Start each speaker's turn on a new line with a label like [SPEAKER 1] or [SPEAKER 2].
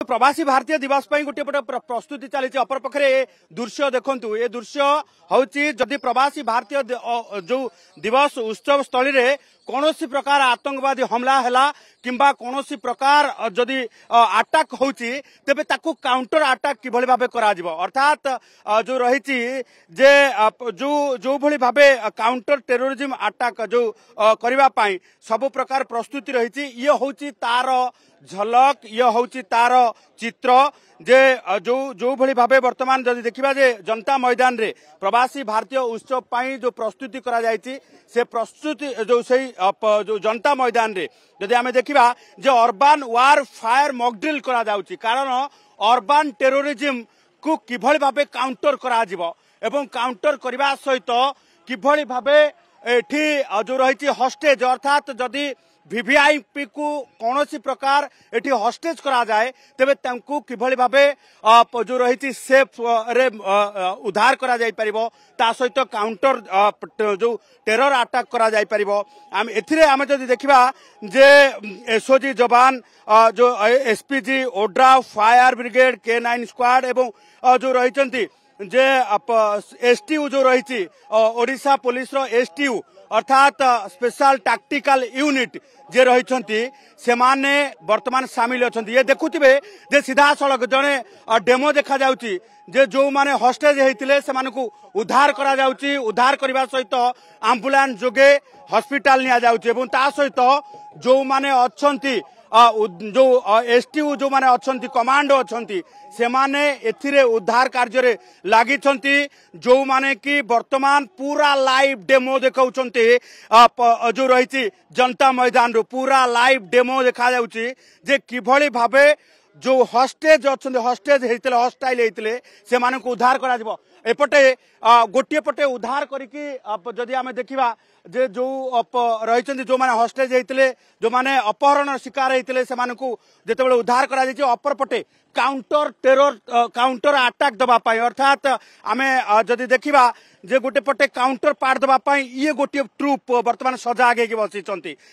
[SPEAKER 1] प्रवासी भारतीय दिवस गोटे पटे प्रस्तुति चली अपरपक्षे दृश्य देखु ये दृश्य हूँ जदि प्रवासी भारतीय जो दिवस उत्सव स्थल में कौन प्रकार आतंकवादी हमला है किंबा कौन प्रकार जदि अटैक होची तेबे ताकू काउंटर अटैक किभली भाबे करा जिवो अर्थात जो रही जे जो जो भली भाबे काउंटर टेररिज्म अटैक जो करबा पई सब प्रकार प्रस्तुति रही ये होची तार झलक ये होची तार चित्र जे जो जो भली भाबे वर्तमान जदि देखिबा जे जनता मैदान रे प्रवासी भारतीय उत्सव पाई जो प्रस्तुति करा जायछि से प्रस्तुति जो सही जो जनता मैदान रे जदि आमे देखिबा जे अर्बन वार फायर मॉकड्रिल करा जाउछि कारण अर्बन टेररिज्म को किभली भाबे काउंटर करा जिवो एवं काउंटर करबा सहित किभली भाबे एठी जो रही हॉस्टेज अर्थात जदि वीवीआईपी को कौन प्रकार एठी हॉस्टेज करा जाए तेबे तांकू किभली भाबे जो रही सेफ रे उद्धार करा जाई परिबो ता सहित काउंटर जो टेरर अटैक करा जाई परिबो हम एथिरे हम जदि देखिबा जे एसओजी जवान जो एसपीजी ओड्रा फायर ब्रिगेड K9 स्क्वाड एवं जो रही जे एसटीयू जो रही ओडिशा पुलिस रो एसटीयू अर्थात स्पेशल टैक्टिकल यूनिट जे रही से माने वर्तमान सामिल अच्छा ये देखुवे जे सीधा सड़क जड़े डेमो देखा जाउची जे जो माने हॉस्टेज होते से उद्धार करा जाउची उद्धार करने सहित आम्बुलांस जोगे हॉस्पिटल निया जाउची एवं ता सहित जो माने अच्छंती जो एसटीयू जो माने अच्छंती कमांडो अच्छंती से माने एथिरे उद्धार कार्य रे लागी जो माने कि वर्तमान पूरा लाइव डेमो देखाउछंती जो रही जनता मैदान रो पूरा लाइव डेमो देखा जाउची जे किभली भाबे जो हॉस्टेज अच्छे हॉस्टेज होते हॉस्टाइल होते से माने को उद्धार करा जिवो एपटे गोटे पटे उद्धार करिकी जदि आमे देखिबा जे जो रही जो माने हॉस्टेज होते जो माने अपहरण शिकार होते से माने को जेतेबेले उद्धार करा जायछि अपर पटे काउंटर टेरर काउंटर अटैक दबा पाई अर्थात आमे जदि देखिबा जे गोटे पटे काउंटर पार्ट दबा पाई ये गोटे ट्रुप वर्तमान सजा आगे बसी